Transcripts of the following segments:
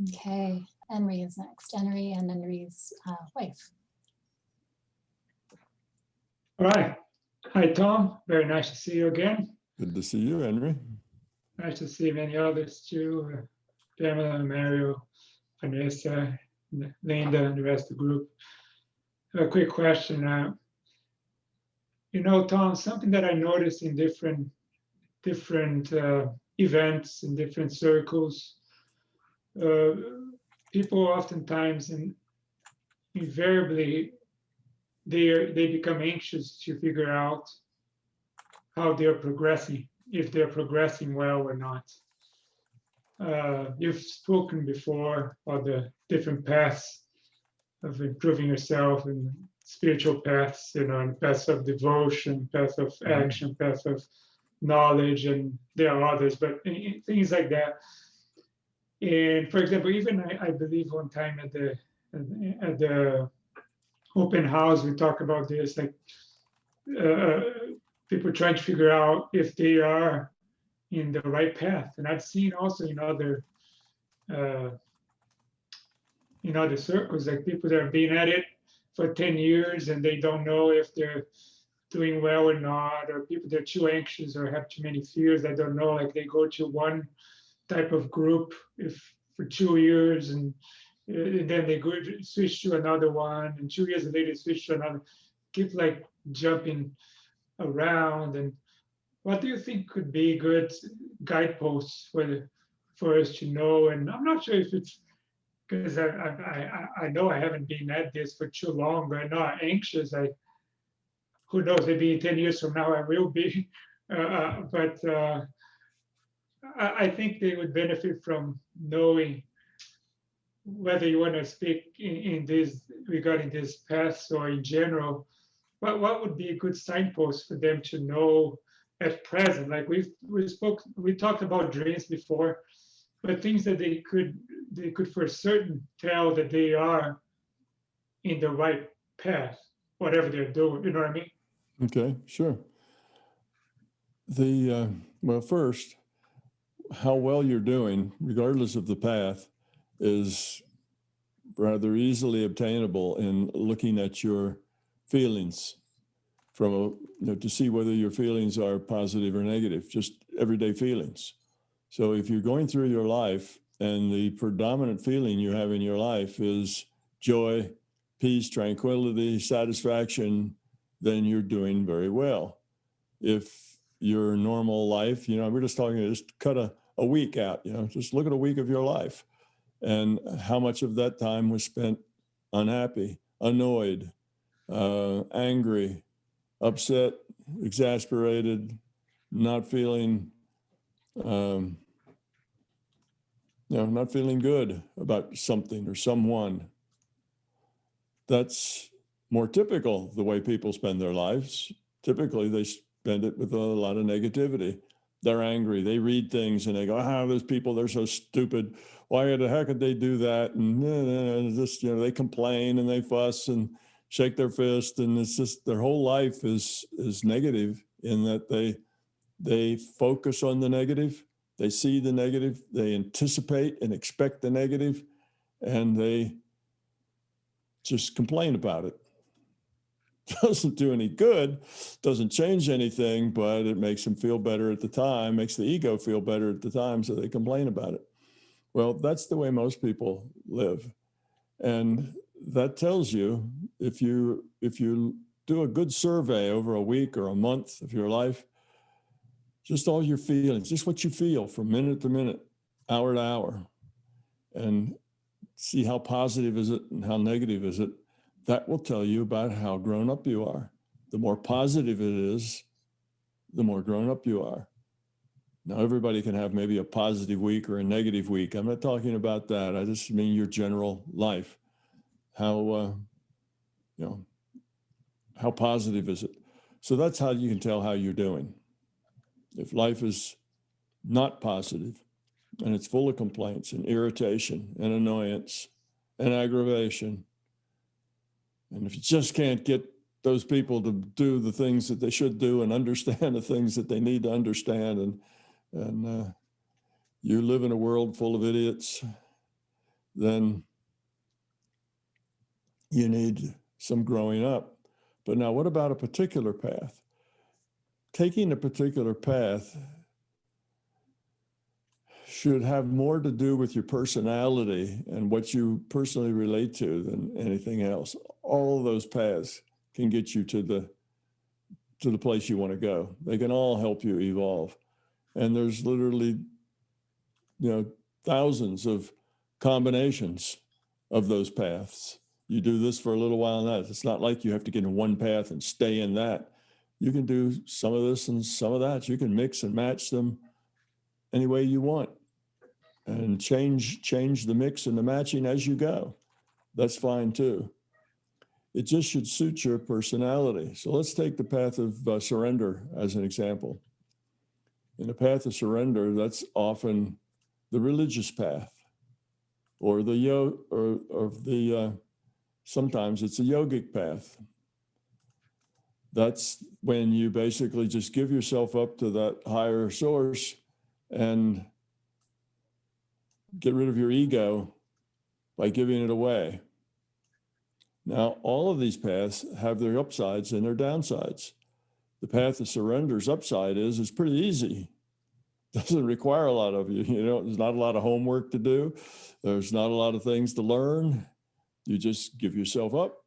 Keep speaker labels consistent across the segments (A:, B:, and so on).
A: Okay, Henry is next. Henry and Henry's wife.
B: All right. Hi, Tom. Very nice to see you again.
C: Good to see you, Henry.
B: Nice to see many others too. Pamela, Mario, Vanessa, Linda, and the rest of the group. A quick question. Tom, something that I noticed in different events in different circles, people oftentimes invariably they become anxious to figure out how they're progressing, if they're progressing well or not. You've spoken before about the different paths of improving yourself and spiritual paths, and paths of devotion, paths of action, paths of knowledge, and there are others, but things like that. And for example, even I believe one time at the open house, we talked about this, like people trying to figure out if they are in the right path. And I've seen also in other circles, like people that have been at it for 10 years and they don't know if they're doing well or not, or people that are too anxious or have too many fears, they don't know, like they go to one type of group for 2 years and then they go switch to another one, and 2 years later switch to another, keep like jumping around. And what do you think could be good guideposts for us to know? And I'm not sure if it's because I know I haven't been at this for too long, but I'm not anxious. Who knows, maybe in 10 years from now I will be. But I think they would benefit from knowing whether you want to speak in this regarding this path or in general. What would be a good signpost for them to know at present? Like we talked about dreams before, but things that they could for certain tell that they are in the right path, whatever they're doing. You know what I mean?
C: Okay, sure. Well, first, how well you're doing, regardless of the path, is rather easily obtainable in looking at your feelings to see whether your feelings are positive or negative, just everyday feelings. So if you're going through your life and the predominant feeling you have in your life is joy, peace, tranquility, satisfaction, then you're doing very well. If your normal life, we're just talking, just cut a week out, just look at a week of your life and how much of that time was spent unhappy, annoyed, angry, upset, exasperated, not feeling, not feeling good about something or someone. That's more typical the way people spend their lives. Typically, they spend it with a lot of negativity. They're angry. They read things and they go, those people, they're so stupid. Why the heck could they do that? And just, they complain and they fuss and shake their fist. And it's just their whole life is negative in that they focus on the negative. They see the negative. They anticipate and expect the negative. And they just complain about it. Doesn't do any good, doesn't change anything, but it makes them feel better at the time, makes the ego feel better at the time, so they complain about it. Well, that's the way most people live. And that tells you, if you do a good survey over a week or a month of your life, just all your feelings, just what you feel from minute to minute, hour to hour, and see how positive is it and how negative is it. That will tell you about how grown up you are. The more positive it is, the more grown up you are. Now, everybody can have maybe a positive week or a negative week. I'm not talking about that. I just mean your general life. How positive is it? So that's how you can tell how you're doing. If life is not positive and it's full of complaints and irritation and annoyance and aggravation, and if you just can't get those people to do the things that they should do and understand the things that they need to understand, and you live in a world full of idiots, then you need some growing up. But now what about a particular path? Taking a particular path should have more to do with your personality and what you personally relate to than anything else. All of those paths can get you to the place you want to go. They can all help you evolve. And there's literally, thousands of combinations of those paths. You do this for a little while and that. It's not like you have to get in one path and stay in that. You can do some of this and some of that. You can mix and match them any way you want and change the mix and the matching as you go. That's fine too. It just should suit your personality. So let's take the path of surrender as an example. In the path of surrender, that's often the religious path, or sometimes it's a yogic path. That's when you basically just give yourself up to that higher source and get rid of your ego by giving it away. Now, all of these paths have their upsides and their downsides. The path of surrender's upside is it's pretty easy. Doesn't require a lot of you. There's not a lot of homework to do. There's not a lot of things to learn. You just give yourself up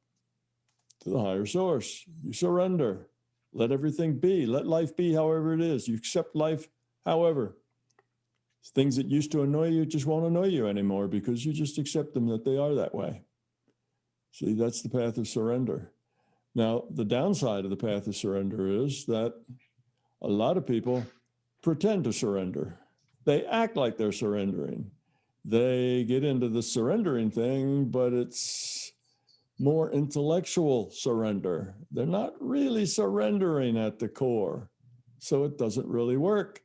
C: to the higher source. You surrender. Let everything be. Let life be however it is. You accept life however. Things that used to annoy you just won't annoy you anymore because you just accept them that they are that way. See, that's the path of surrender. Now, the downside of the path of surrender is that a lot of people pretend to surrender. They act like they're surrendering. They get into the surrendering thing, but it's more intellectual surrender. They're not really surrendering at the core. So it doesn't really work.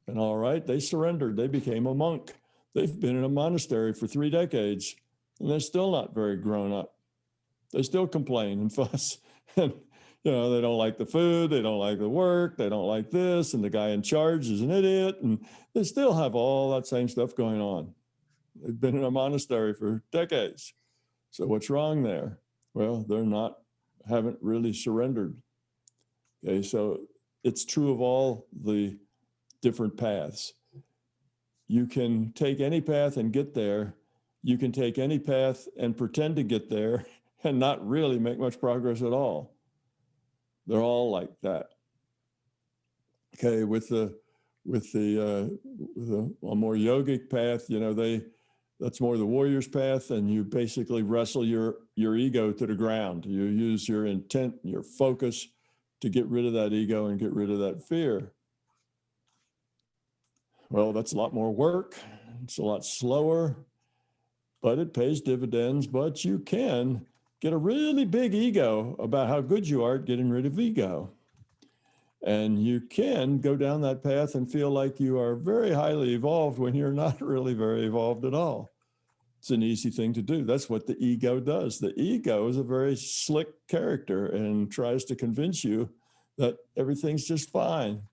C: And all right, they surrendered. They became a monk. They've been in a monastery for 3 decades, and they're still not very grown up. They still complain and fuss. And, they don't like the food. They don't like the work. They don't like this. And the guy in charge is an idiot. And they still have all that same stuff going on. They've been in a monastery for decades. So what's wrong there? Well, haven't really surrendered. Okay, so it's true of all the different paths. You can take any path and get there. You can take any path and pretend to get there and not really make much progress at all. They're all like that. Okay, with a more yogic path, that's more the warrior's path, and you basically wrestle your ego to the ground. You use your intent and your focus to get rid of that ego and get rid of that fear. Well, that's a lot more work. It's a lot slower, but it pays dividends. But you can get a really big ego about how good you are at getting rid of ego. And you can go down that path and feel like you are very highly evolved when you're not really very evolved at all. It's an easy thing to do. That's what the ego does. The ego is a very slick character and tries to convince you that everything's just fine.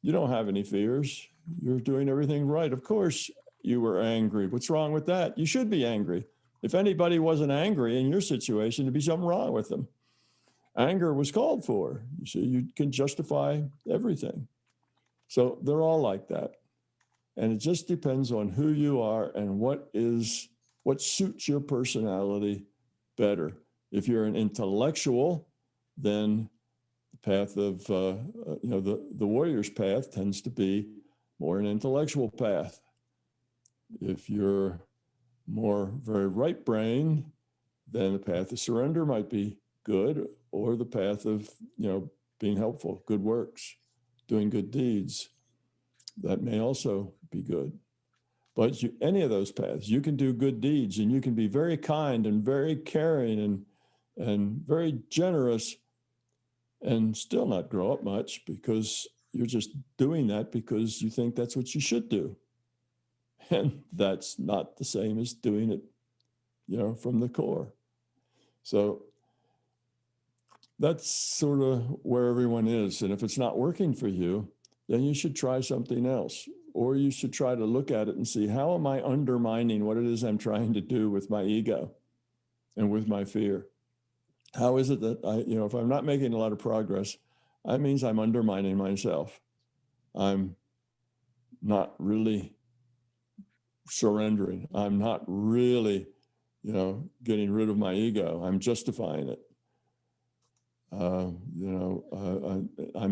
C: You don't have any fears. You're doing everything right. Of course, you were angry. What's wrong with that? You should be angry. If anybody wasn't angry in your situation, there'd be something wrong with them. Anger was called for. You see, you can justify everything. So they're all like that. And it just depends on who you are and what suits your personality better. If you're an intellectual, then the path of, the warrior's path tends to be more an intellectual path. If you're more very right brain, then the path of surrender might be good, or the path of, being helpful, good works, doing good deeds. That may also be good. But any of those paths, you can do good deeds, and you can be very kind and very caring and very generous and still not grow up much, because you're just doing that because you think that's what you should do. And that's not the same as doing it, from the core. So that's sort of where everyone is. And if it's not working for you, then you should try something else. or you should try to look at it and see, how am I undermining what it is I'm trying to do with my ego and with my fear? How is it that if I'm not making a lot of progress, that means I'm undermining myself. I'm not really surrendering. I'm not really, getting rid of my ego. I'm justifying it. I'm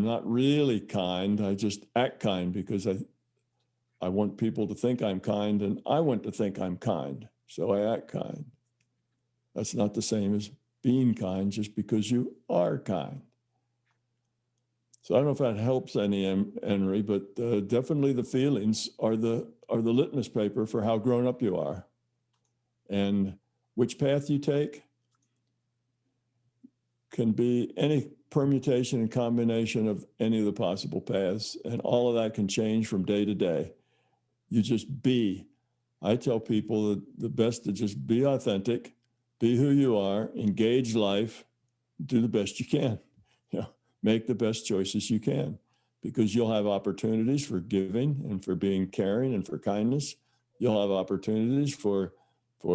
C: not really kind. I just act kind because I want people to think I'm kind, and I want to think I'm kind, so I act kind. That's not the same as being kind just because you are kind. So I don't know if that helps any, Henry, but definitely the feelings are the litmus paper for how grown up you are. And which path you take can be any permutation and combination of any of the possible paths, and all of that can change from day to day. You just be. I tell people that the best to just be authentic, be who you are, engage life, do the best you can. Make the best choices you can, because you'll have opportunities for giving and for being caring and for kindness. You'll have opportunities for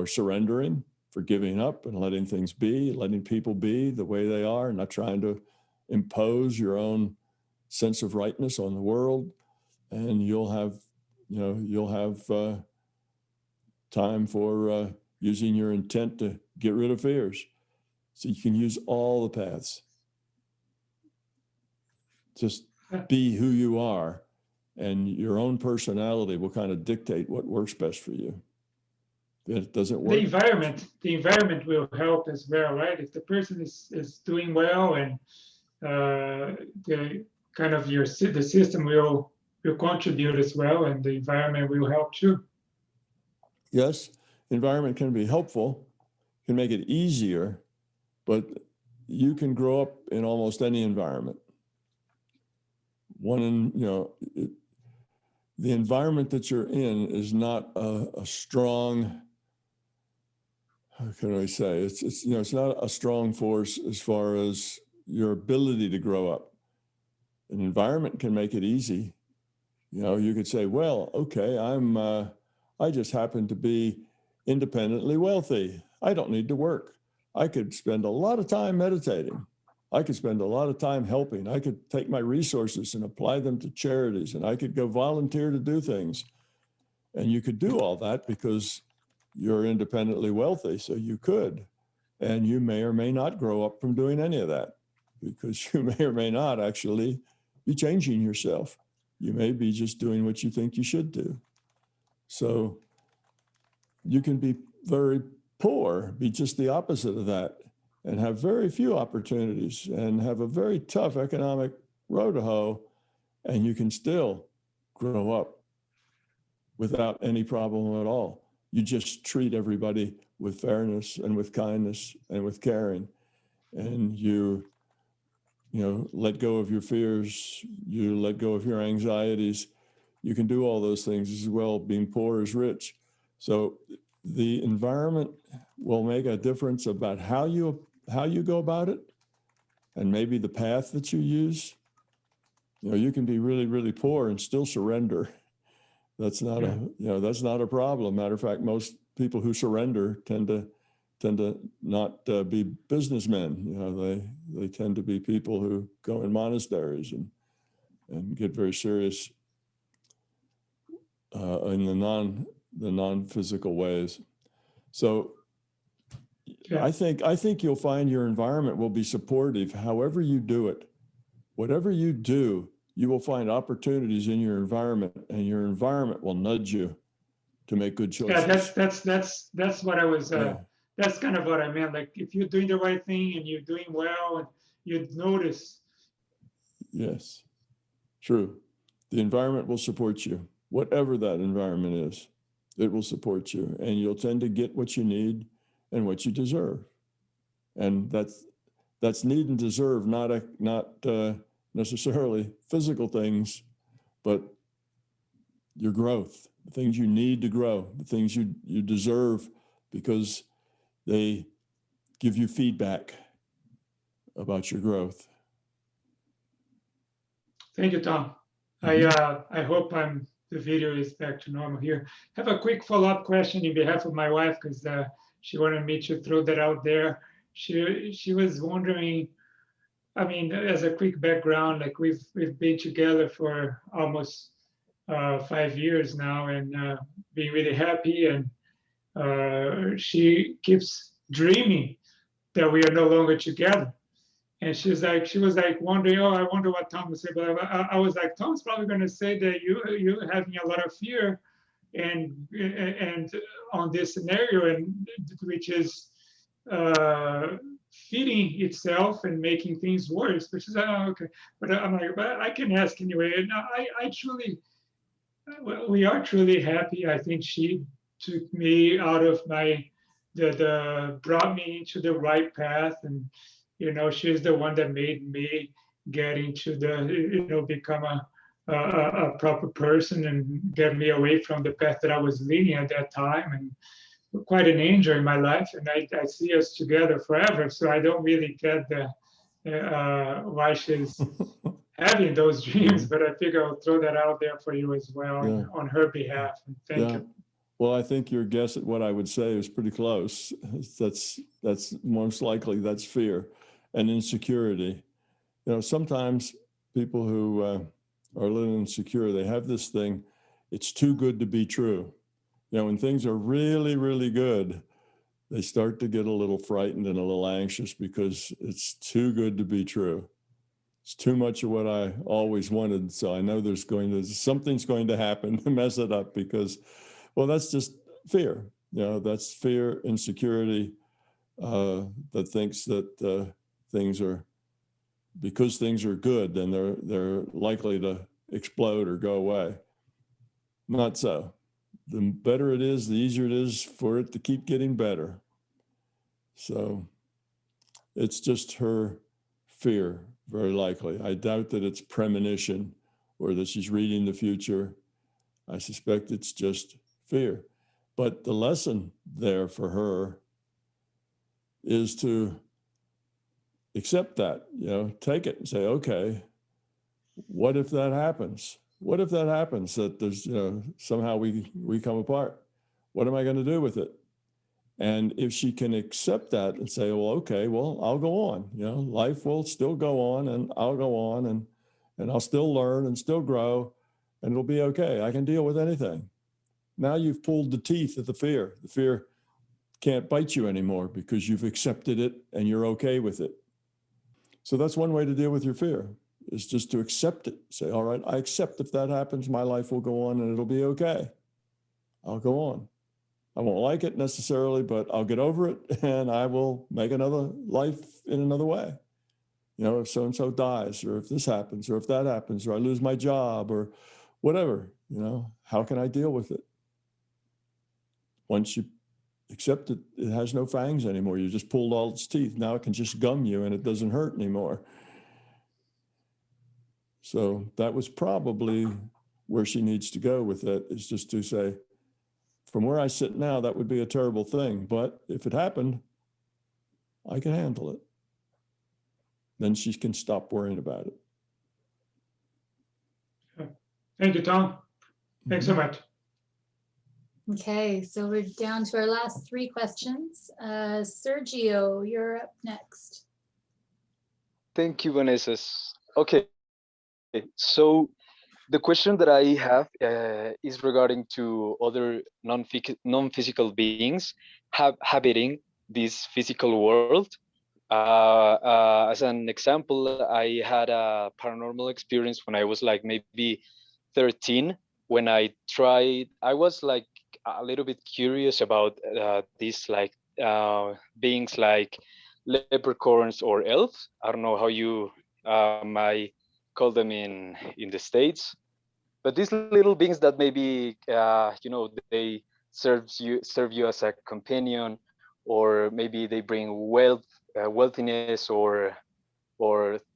C: surrendering, for giving up and letting things be, letting people be the way they are, not trying to impose your own sense of rightness on the world. And you'll have time for using your intent to get rid of fears. So you can use all the paths. Just be who you are, and your own personality will kind of dictate what works best for you. If it doesn't work,
B: the environment will help as well, right? If the person is doing well, and the system will contribute as well, and the environment will help too.
C: Yes, environment can be helpful, can make it easier, but you can grow up in almost any environment. The environment that you're in is not a strong, how can I say? It's not a strong force as far as your ability to grow up. An environment can make it easy. You could say, well, okay, I just happen to be independently wealthy. I don't need to work. I could spend a lot of time meditating. I could spend a lot of time helping. I could take my resources and apply them to charities, and I could go volunteer to do things. And you could do all that because you're independently wealthy, so you could. And you may or may not grow up from doing any of that, because you may or may not actually be changing yourself. You may be just doing what you think you should do. So you can be very poor, be just the opposite of that, and have very few opportunities and have a very tough economic road to hoe, and you can still grow up without any problem at all. You just treat everybody with fairness and with kindness and with caring, and you let go of your fears, you let go of your anxieties. You can do all those things as well, being poor as rich. So the environment will make a difference about how you go about it, and maybe the path that you use. You can be really, really poor and still surrender. That's not that's not a problem. Matter of fact, most people who surrender tend to not be businessmen. They tend to be people who go in monasteries and get very serious in the non-physical ways. So yeah. I think you'll find your environment will be supportive however you do it. Whatever you do, you will find opportunities in your environment, and your environment will nudge you to make good choices.
B: Yeah, that's what I was that's kind of what I meant. Like, if you're doing the right thing and you're doing well, and you notice.
C: Yes, true. The environment will support you. Whatever that environment is, it will support you, and you'll tend to get what you need and what you deserve. And that's need and deserve, not necessarily physical things, but your growth, the things you need to grow, the things you deserve, because they give you feedback about your growth.
B: Thank you, Tom. I hope I'm the video is back to normal here. Have a quick follow-up question in behalf of my wife, because she wanted me to throw that out there. She was wondering, I mean, as a quick background, like we've been together for almost 5 years now, and being really happy. And she keeps dreaming that we are no longer together. And she was like wondering, oh, I wonder what Tom would say. But I was like, Tom's probably going to say that you're having a lot of fear, and on this scenario, and which is feeding itself and making things worse. Which is okay. But I'm like, but I can ask anyway. And I truly, well, we are truly happy. I think she took me out of brought me into the right path, and she's the one that made me get into become a proper person and get me away from the path that I was leading at that time, and quite an angel in my life. And I see us together forever, so I don't really get why she's having those dreams, but I figure I'll throw that out there for you as well on her behalf. And thank you.
C: Well, I think your guess at what I would say is pretty close. That's most likely that's fear and insecurity. Sometimes people who are a little insecure, they have this thing, it's too good to be true. When things are really, really good, they start to get a little frightened and a little anxious because it's too good to be true. It's too much of what I always wanted. So I know something's going to happen to mess it up because, well, that's just fear. That's fear, insecurity, that thinks that because things are good, then they're likely to explode or go away. Not so. The better it is, the easier it is for it to keep getting better. So it's just her fear, very likely. I doubt that it's premonition or that she's reading the future. I suspect it's just fear. But the lesson there for her is to accept that, take it and say, okay, what if that happens? What if that happens, that there's, somehow we come apart? What am I going to do with it? And if she can accept that and say, well, okay, well, I'll go on, life will still go on, and I'll go on, and I'll still learn and still grow, and it'll be okay. I can deal with anything. Now you've pulled the teeth of the fear. The fear can't bite you anymore because you've accepted it and you're okay with it. So that's one way to deal with your fear, is just to accept it. Say, all right, I accept if that happens, my life will go on and it'll be okay. I'll go on. I won't like it necessarily, but I'll get over it and I will make another life in another way. If so-and-so dies, or if this happens, or if that happens, or I lose my job, or whatever, how can I deal with it? Once you accept it, it has no fangs anymore. You just pulled all its teeth. Now it can just gum you and it doesn't hurt anymore. So that was probably where she needs to go with it, is just to say, from where I sit now, that would be a terrible thing. But if it happened, I can handle it. Then she can stop worrying about it.
B: Thank you, Tom. Thanks so much.
A: Okay, so we're down to our last 3 questions. Sergio, you're up next.
D: Thank you, Vanessa. Okay, so the question that I have is regarding to other non-physical beings inhabiting this physical world. As an example, I had a paranormal experience when I was like maybe 13, when I was like a little bit curious about these like beings like leprechauns or elves. I don't know how you might call them in the States, but these little beings that maybe they serve you as a companion, or maybe they bring wealthiness or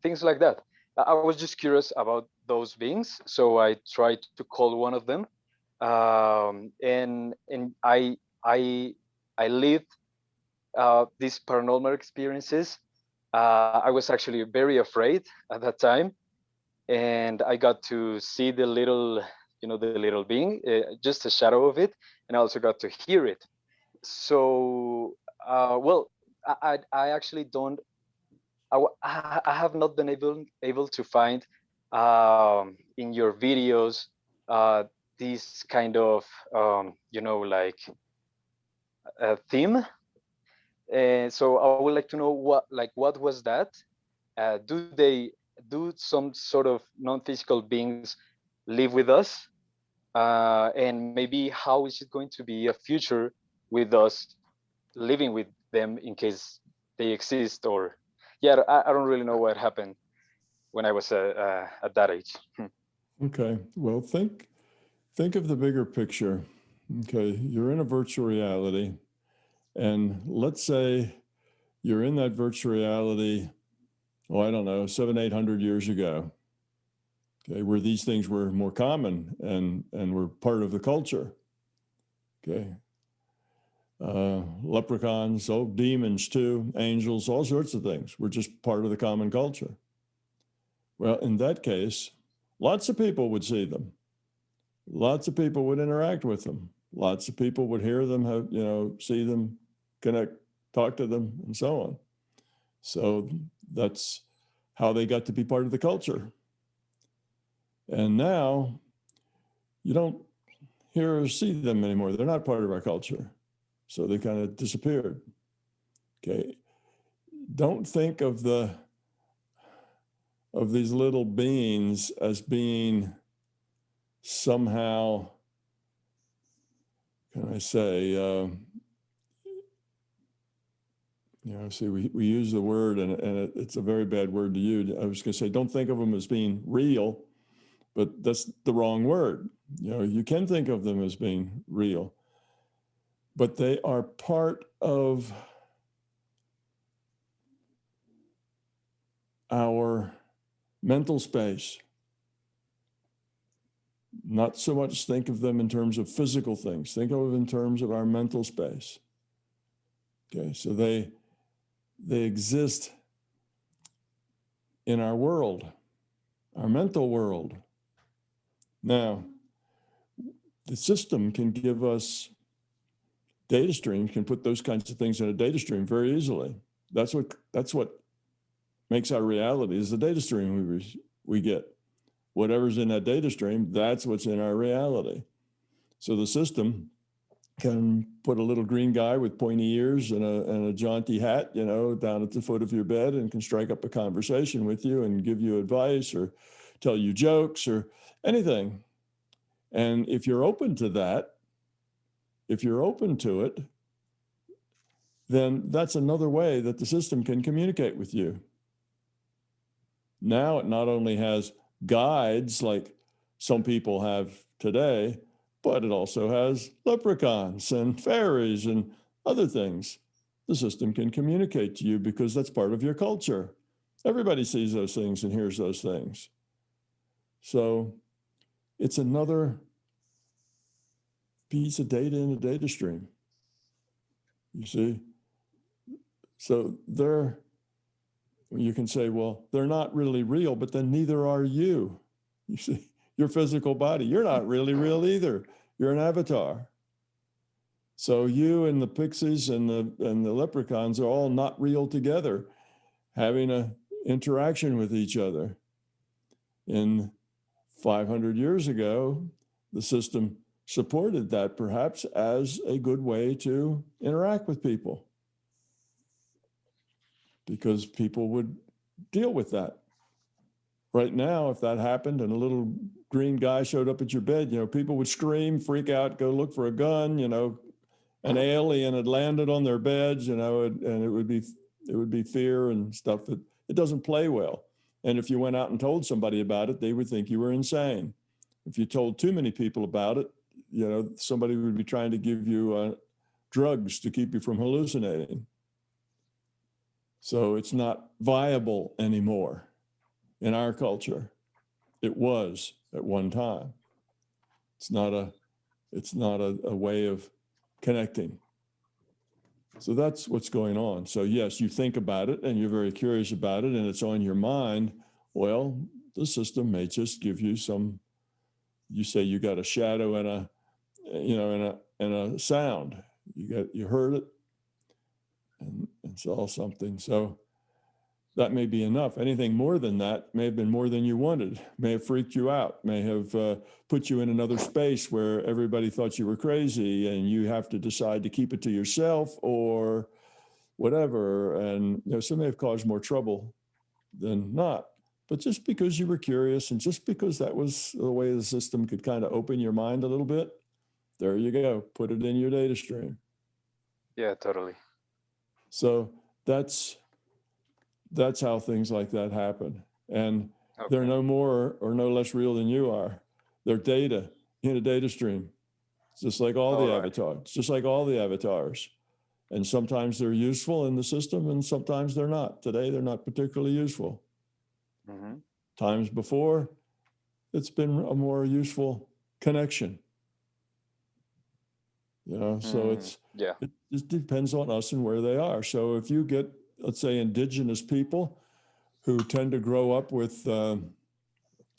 D: things like that. I was just curious about those beings, so I tried to call one of them, and I lived these paranormal experiences. I was actually very afraid at that time, and I got to see the little the little being, just a shadow of it, and I also got to hear it. So, well, I actually don't. I have not been able to find in your videos this kind of like a theme. And so I would like to know what was that? Do some sort of non-physical beings live with us? And maybe how is it going to be a future with us living with them in case they exist? Or yeah, I don't really know what happened when I was at that age.
C: Okay, well, think of the bigger picture. Okay, you're in a virtual reality, and let's say you're in that virtual reality, oh, I don't know, 700-800 years ago, okay, where these things were more common and were part of the culture. Okay, leprechauns, demons too, angels, all sorts of things were just part of the common culture. Well, in that case, lots of people would see them. Lots of people would interact with them. Lots of people would hear them, see them, connect, talk to them, and so on. So that's how they got to be part of the culture. And now you don't hear or see them anymore. They're not part of our culture. So they kind of disappeared. Okay. Don't think of these little beings as being somehow, can I say, see, we use the word, and it's a very bad word to use. I was going to say, don't think of them as being real, but that's the wrong word. You can think of them as being real, but they are part of our mental space. Not so much think of them in terms of physical things. Think of them in terms of our mental space. Okay, so they exist in our world, our mental world. Now, the system can give us data streams, can put those kinds of things in a data stream very easily. That's what makes our reality, is the data stream we get. Whatever's in that data stream, that's what's in our reality. So the system can put a little green guy with pointy ears and a jaunty hat, down at the foot of your bed, and can strike up a conversation with you and give you advice or tell you jokes or anything. And if you're open to that, if you're open to it, then that's another way that the system can communicate with you. Now it not only has guides like some people have today, but it also has leprechauns and fairies and other things. The system can communicate to you because that's part of your culture. Everybody sees those things and hears those things. So it's another piece of data in a data stream, you see? So you can say, well, they're not really real, but then neither are you. You see, your physical body, you're not really real either. You're an avatar. So you and the pixies and the leprechauns are all not real together, having an interaction with each other. In 500 years ago, the system supported that perhaps as a good way to interact with people, because people would deal with that. Right now, if that happened and a little green guy showed up at your bed, people would scream, freak out, go look for a gun, an alien had landed on their beds, and it would be fear and stuff. It doesn't play well. And if you went out and told somebody about it, they would think you were insane. If you told too many people about it, somebody would be trying to give you drugs to keep you from hallucinating. So it's not viable anymore in our culture. It was at one time. It's not a way of connecting. So that's what's going on. So yes, you think about it and you're very curious about it and it's on your mind. Well, the system may just give you some you say you got a shadow and a, you know, and a sound. You heard it, and it's all something. So that may be enough. Anything more than that may have been more than you wanted, may have freaked you out, may have put you in another space where everybody thought you were crazy and you have to decide to keep it to yourself or whatever. And you know, so may have caused more trouble than not. But just because you were curious and just because that was the way the system could kind of open your mind a little bit, there you go, put it in your data stream.
D: Yeah, totally.
C: So that's how things like that happen. And
D: Okay.
C: they're no more or no less real than you are. They're data in a data stream. It's just like all the avatars, just like all the avatars. And sometimes they're useful in the system and sometimes they're not. Today, they're not particularly useful.
D: Mm-hmm.
C: Times before, it's been a more useful connection. You know, so it just depends on us and where they are. So if you get, let's say, indigenous people who tend to grow up with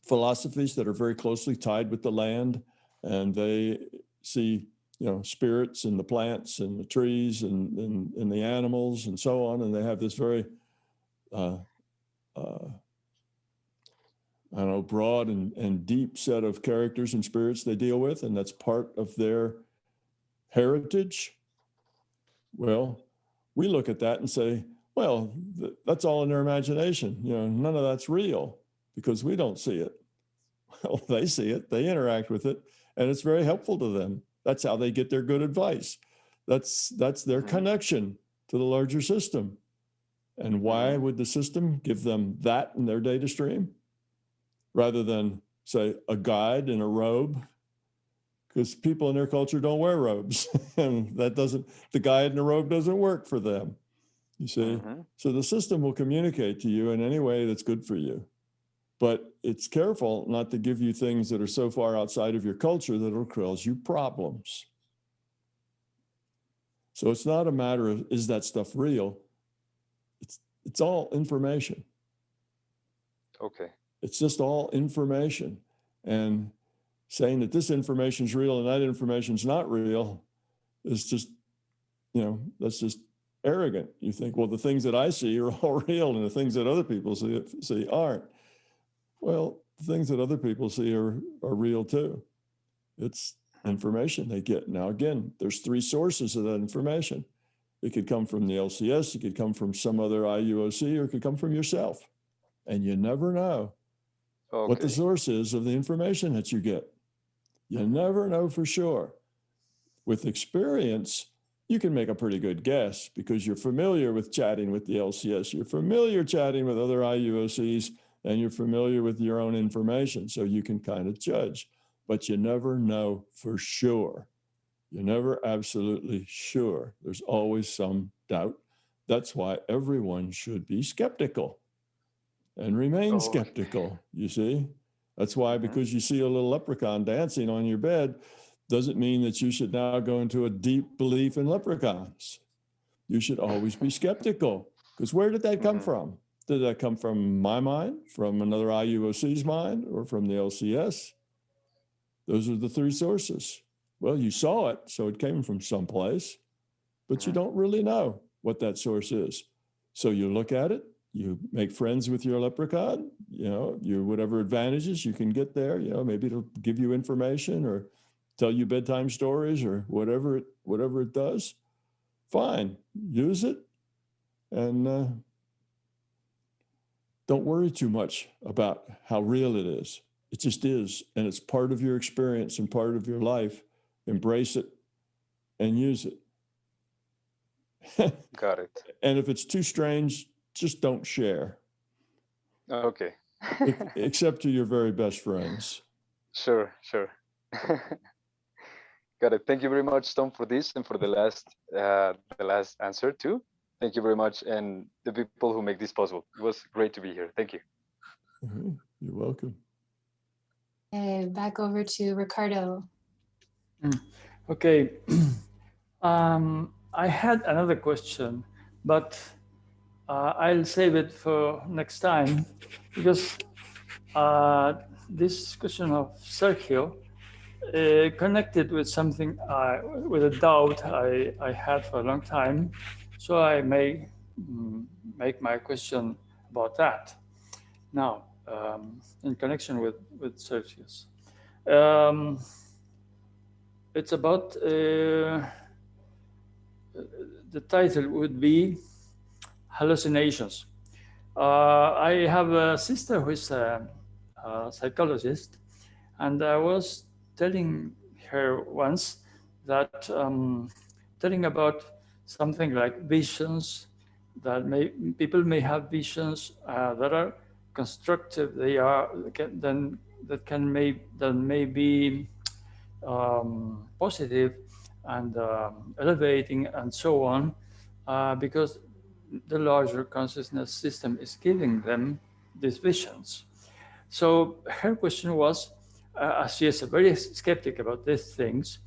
C: philosophies that are very closely tied with the land, and they see, you know, spirits in the plants and the trees and the animals and so on, and they have this very I don't know, broad and deep set of characters and spirits they deal with, and that's part of their heritage. Well, we look at that and say, well, that's all in their imagination. You know, none of that's real because we don't see it. Well, they see it, they interact with it, and it's very helpful to them. That's how they get their good advice. That's their connection to the larger system. And why would the system give them that in their data stream rather than, say, a guide in a robe? Because people in their culture don't wear robes, and the guide in a robe doesn't work for them, you see? So the system will communicate to you in any way that's good for you. But it's careful not to give you things that are so far outside of your culture that it'll cause you problems. So it's not a matter of, is that stuff real? It's all information.
D: Okay. It's
C: just all information. And saying that this information is real and that information is not real is just, you know, that's just arrogant. You think, well, the things that I see are all real and the things that other people see aren't. Well, the things that other people see are real too. It's information they get. Now, again, there's three sources of that information. It could come from the LCS, it could come from some other IUOC, or it could come from yourself. And you never know what the source is of the information that you get. You never know for sure. With experience, you can make a pretty good guess because you're familiar with chatting with the LCS, you're familiar chatting with other IUOCs, and you're familiar with your own information, so you can kind of judge. But you never know for sure. You're never absolutely sure. There's always some doubt. That's why everyone should be skeptical and remain skeptical, you see? That's why, because you see a little leprechaun dancing on your bed, doesn't mean that you should now go into a deep belief in leprechauns. You should always be skeptical, because where did that come from? Did that come from my mind, from another IUOC's mind, or from the LCS? Those are the three sources. Well, you saw it, so it came from someplace, but you don't really know what that source is. So you look at it, you make friends with your leprechaun, you know, whatever advantages you can get there, you know, maybe it'll give you information or tell you bedtime stories or whatever it does. Fine, use it, and don't worry too much about how real it is. It just is, and it's part of your experience and part of your life. Embrace it and use it.
D: Got it.
C: And if it's too strange, just don't share.
D: Okay.
C: Except to your very best friends.
D: Sure. Got it. Thank you very much, Tom, for this and for the last answer too. Thank you very much, and the people who make this possible. It was great to be here. Thank you.
C: You're welcome.
A: Okay, back over to Ricardo.
E: Okay. I had another question, but I'll save it for next time because this question of Sergio connected with something, with a doubt I had for a long time. So I may make my question about that now, in connection with Sergio's. It's about, the title would be Hallucinations. I have a sister who is a psychologist, and I was telling her once that, telling about something like visions, that people may have visions that are constructive. They are that may be positive and elevating and so on, because the larger consciousness system is giving them these visions. So her question was, she is very skeptic about these things.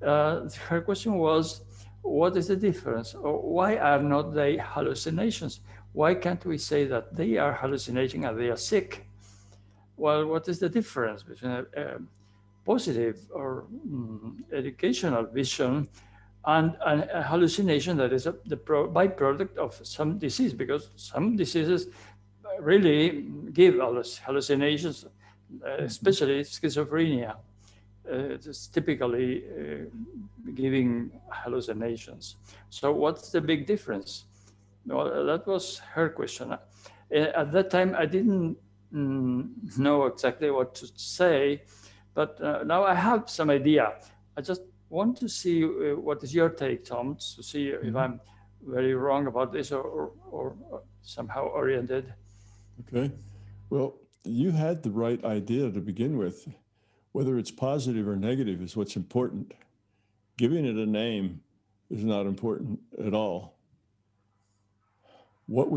E: Her question was, what is the difference? Or why are not they hallucinations? Why can't we say that they are hallucinating and they are sick? Well, what is the difference between a positive or educational vision and a hallucination that is the byproduct of some disease? Because some diseases really give hallucinations, especially schizophrenia. It's typically giving hallucinations. So what's the big difference? Well, that was her question. At that time, I didn't know exactly what to say, but now I have some idea. I just want to see what is your take, Tom, to see if I'm very wrong about this or somehow oriented.
C: Okay. Well, you had the right idea to begin with. Whether it's positive or negative is what's important. Giving it a name is not important at all. What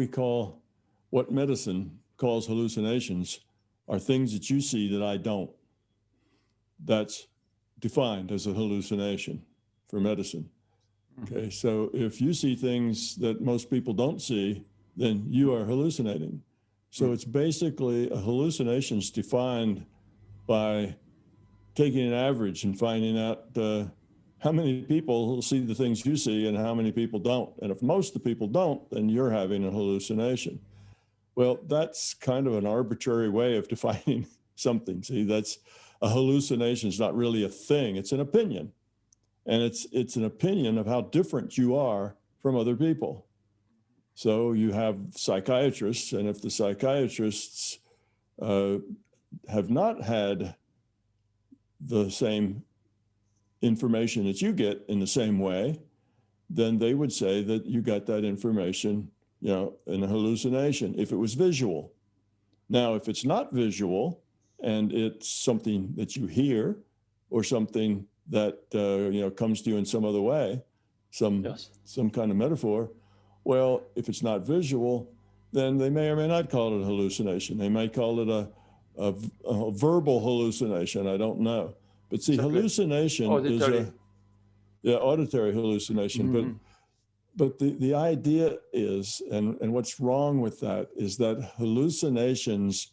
C: medicine calls hallucinations are things that you see that I don't. That's defined as a hallucination for medicine. Okay, so if you see things that most people don't see, then you are hallucinating. So it's basically a hallucination is defined by taking an average and finding out how many people see the things you see and how many people don't. And if most of the people don't, then you're having a hallucination. Well, that's kind of an arbitrary way of defining something. See, that's a hallucination is not really a thing. It's an opinion. And it's an opinion of how different you are from other people. So you have psychiatrists, and if the psychiatrists have not had the same information that you get in the same way, then they would say that you got that information, in a hallucination, if it was visual. Now, if it's not visual and it's something that you hear or something that, comes to you in some other way, some kind of metaphor, well, if it's not visual, then they may or may not call it a hallucination. They may call it a verbal hallucination. I don't know. But see, hallucination
E: auditory.
C: is auditory hallucination. But the idea is, and what's wrong with that is that hallucinations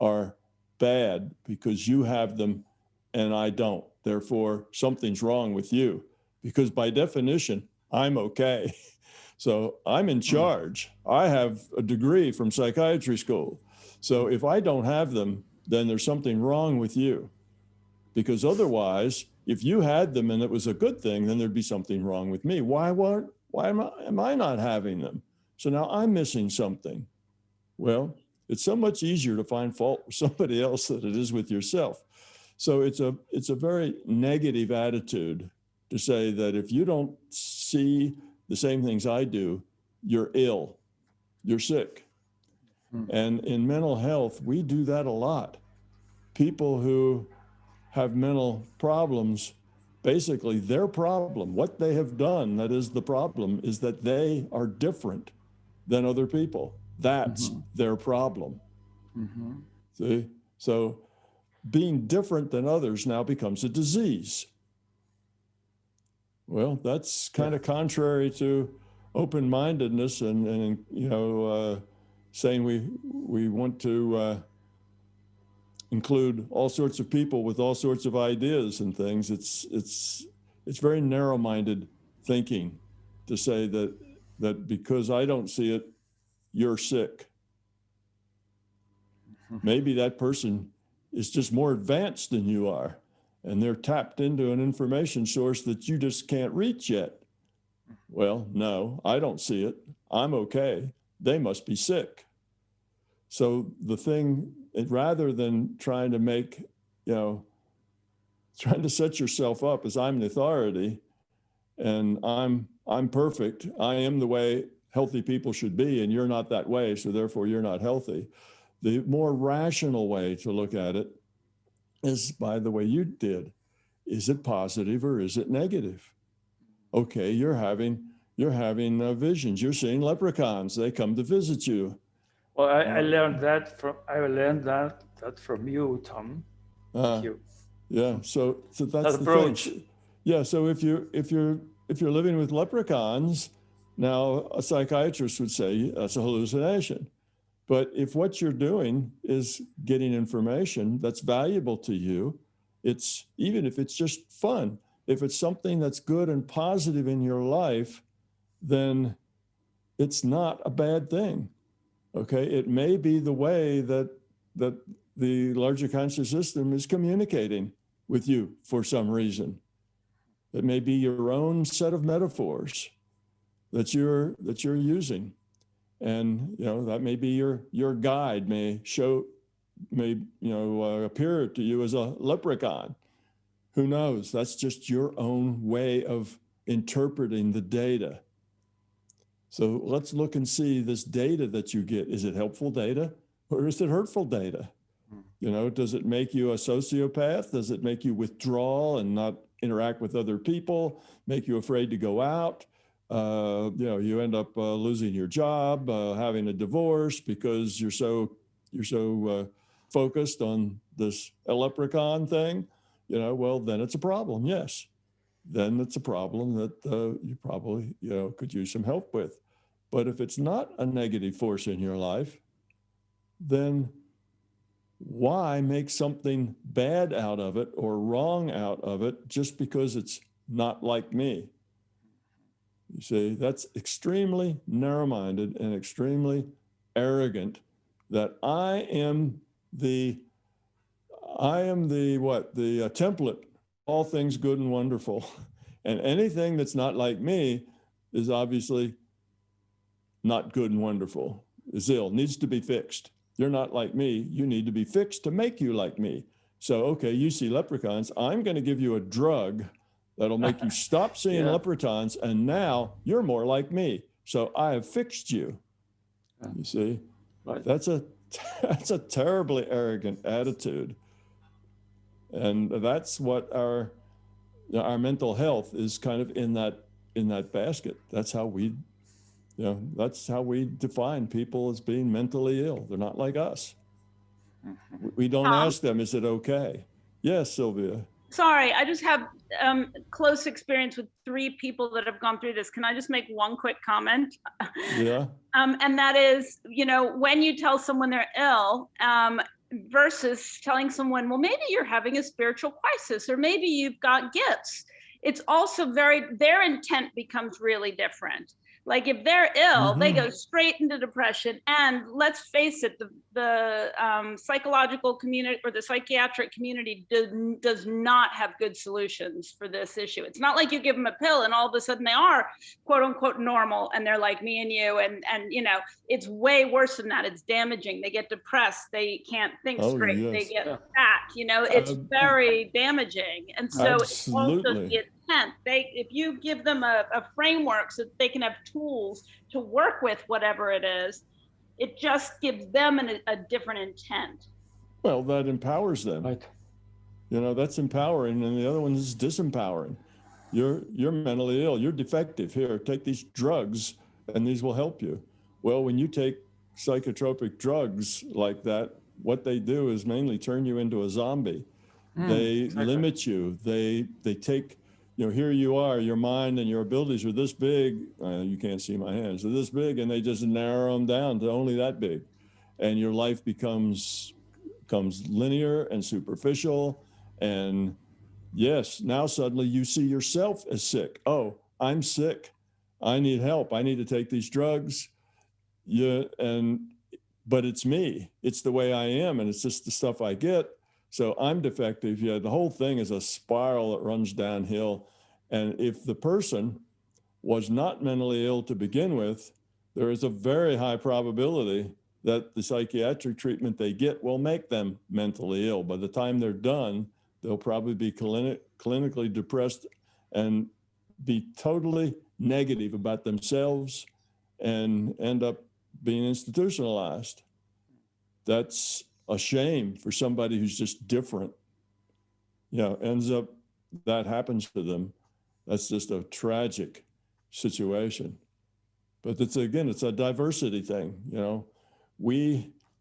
C: are bad because you have them and I don't. Therefore, something's wrong with you because by definition, I'm okay. So I'm in charge. I have a degree from psychiatry school. So if I don't have them, then there's something wrong with you. Because otherwise, if you had them and it was a good thing, then there'd be something wrong with me. Why am I not having them? So now I'm missing something. Well, it's so much easier to find fault with somebody else than it is with yourself. So it's a very negative attitude to say that if you don't see the same things I do, you're ill, you're sick. And in mental health, we do that a lot. People who have mental problems, basically their problem, what they have done that is the problem, is that they are different than other people. That's their problem. See? So being different than others now becomes a disease. Well, that's kind of contrary to open-mindedness and saying we want to include all sorts of people with all sorts of ideas and things. It's very narrow-minded thinking to say that because I don't see it, you're sick. Maybe that person is just more advanced than you are, and they're tapped into an information source that you just can't reach yet. Well, no, I don't see it. I'm okay. They must be sick. So the thing, rather than trying to make, trying to set yourself up as I'm an authority and I'm perfect, I am the way healthy people should be, and you're not that way, so therefore you're not healthy. The more rational way to look at it is by the way you did. Is it positive or is it negative? Okay, you're having visions. You're seeing leprechauns. They come to visit you.
E: Well, I learned that from you, Tom. Thank you.
C: Yeah. So that's
E: that
C: the
E: approach.
C: thing. Yeah. So if you're living with leprechauns, now a psychiatrist would say that's a hallucination. But if what you're doing is getting information that's valuable to you, it's even if it's just fun, if it's something that's good and positive in your life, then it's not a bad thing. Okay, it may be the way that the larger conscious system is communicating with you for some reason. It may be your own set of metaphors that you're using. And that may be your guide may appear to you as a leprechaun. Who knows? That's just your own way of interpreting the data. So let's look and see this data that you get. Is it helpful data or is it hurtful data? Does it make you a sociopath? Does it make you withdraw and not interact with other people? Make you afraid to go out? You end up losing your job, having a divorce because you're so focused on this leprechaun thing. Well, then it's a problem. Yes, then it's a problem that you probably could use some help with. But if it's not a negative force in your life, then why make something bad out of it or wrong out of it just because it's not like me? You see, that's extremely narrow-minded and extremely arrogant that I am the template, all things good and wonderful. And anything that's not like me is obviously not good and wonderful, is ill, needs to be fixed. You're not like me. You need to be fixed to make you like me. So, okay, you see leprechauns. I'm going to give you a drug that'll make you stop seeing leprechauns, and now you're more like me. So I have fixed you. You see,
E: right.
C: That's a terribly arrogant attitude, and that's what our mental health is kind of in that basket. That's how we define people as being mentally ill. They're not like us. We don't ask them, is it okay? Yes, Sylvia.
F: Sorry, I just have close experience with 3 people that have gone through this. Can I just make one quick comment?
C: Yeah.
F: And that is, when you tell someone they're ill versus telling someone, well, maybe you're having a spiritual crisis, or maybe you've got gifts. It's also their intent becomes really different. Like if they're ill, they go straight into depression. And let's face it, the psychological community or the psychiatric community does not have good solutions for this issue. It's not like you give them a pill and all of a sudden they are quote unquote normal and they're like me and you. And it's way worse than that. It's damaging. They get depressed. They can't think straight. Yes. They get fat. It's very damaging. And so it's also the intent. If you give them a framework so that they can have tools to work with whatever it is, it just gives them a different intent.
C: Well, that empowers them. Right. That's empowering, and the other one is disempowering. You're mentally ill. You're defective. Here, take these drugs, and these will help you. Well, when you take psychotropic drugs like that, what they do is mainly turn you into a zombie. They limit you. They take. Here you are, your mind and your abilities are this big. You can't see my hands. They're this big, and they just narrow them down to only that big. And your life becomes becomes linear and superficial. And yes, now suddenly you see yourself as sick. Oh, I'm sick. I need help. I need to take these drugs. Yeah, but it's me. It's the way I am, and it's just the stuff I get. So I'm defective. Yeah, the whole thing is a spiral that runs downhill. And if the person was not mentally ill to begin with, there is a very high probability that the psychiatric treatment they get will make them mentally ill. By the time they're done, they'll probably be clinically depressed and be totally negative about themselves and end up being institutionalized. That's a shame for somebody who's just different. Ends up, that happens to them. That's just a tragic situation. But it's a diversity thing.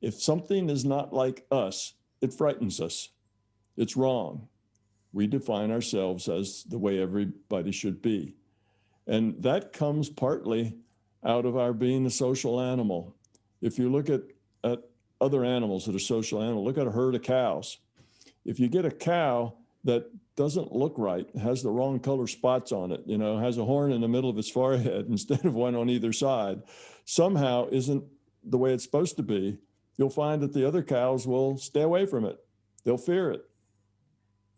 C: If something is not like us, it frightens us. It's wrong. We define ourselves as the way everybody should be. And that comes partly out of our being a social animal. If you look at other animals that are social animals, look at a herd of cows. If you get a cow that doesn't look right, has the wrong color spots on it, has a horn in the middle of its forehead instead of one on either side, somehow isn't the way it's supposed to be, you'll find that the other cows will stay away from it. They'll fear it.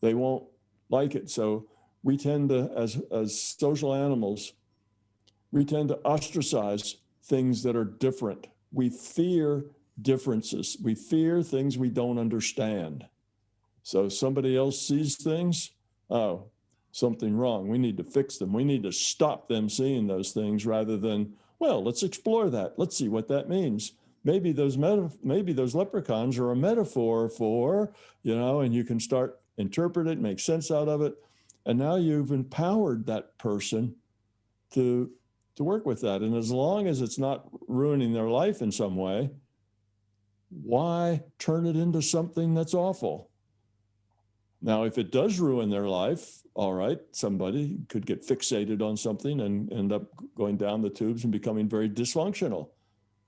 C: They won't like it. So we tend to, as social animals, we tend to ostracize things that are different. We fear differences. We fear things we don't understand. So somebody else sees things, oh, something wrong. We need to fix them. We need to stop them seeing those things rather than, well, let's explore that. Let's see what that means. Maybe those leprechauns are a metaphor for, and you can start interpret it, make sense out of it. And now you've empowered that person to work with that. And as long as it's not ruining their life in some way, why turn it into something that's awful? Now, if it does ruin their life, all right, somebody could get fixated on something and end up going down the tubes and becoming very dysfunctional.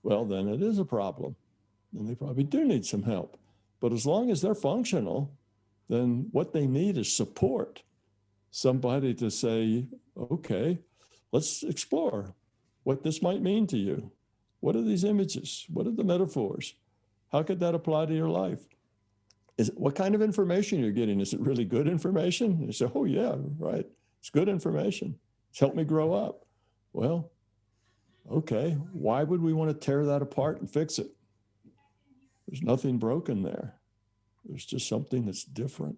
C: Well, then it is a problem. And they probably do need some help. But as long as they're functional, then what they need is support. Somebody to say, okay, let's explore what this might mean to you. What are these images? What are the metaphors? How could that apply to your life? What kind of information you're getting? Is it really good information? You say, oh yeah, right. It's good information. It's helped me grow up. Well, okay. Why would we want to tear that apart and fix it? There's nothing broken there. There's just something that's different.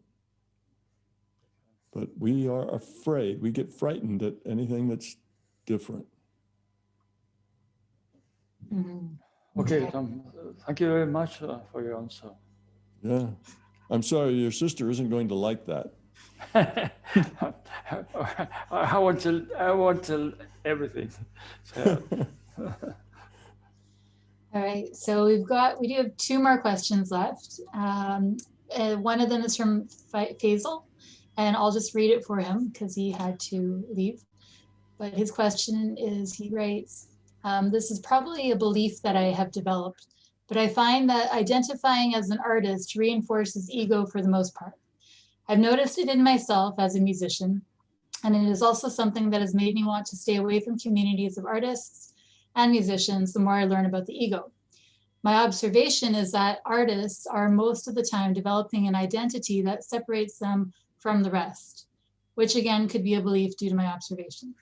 C: But we are afraid. We get frightened at anything that's different.
A: Mm-hmm.
E: Okay, Tom, thank you very much for your answer.
C: Yeah. I'm sorry, your sister isn't going to like that.
E: I want to everything. So.
A: All right, so we do have two more questions left. One of them is from Faisal, and I'll just read it for him because he had to leave. But his question is, he writes, this is probably a belief that I have developed, but I find that identifying as an artist reinforces ego for the most part. I've noticed it in myself as a musician, and it is also something that has made me want to stay away from communities of artists and musicians the more I learn about the ego. My observation is that artists are most of the time developing an identity that separates them from the rest, which again could be a belief due to my observation.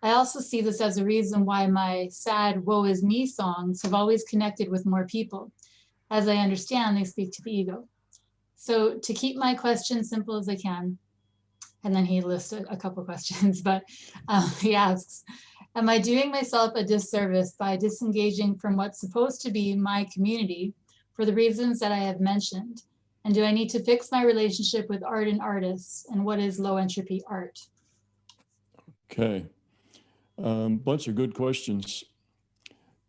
A: I also see this as a reason why my sad woe is me songs have always connected with more people. As I understand, they speak to the ego. So to keep my question simple as I can, and then he lists a couple questions, but he asks, am I doing myself a disservice by disengaging from what's supposed to be my community for the reasons that I have mentioned? And do I need to fix my relationship with art and artists? And what is low entropy art?
C: Okay. Bunch of good questions.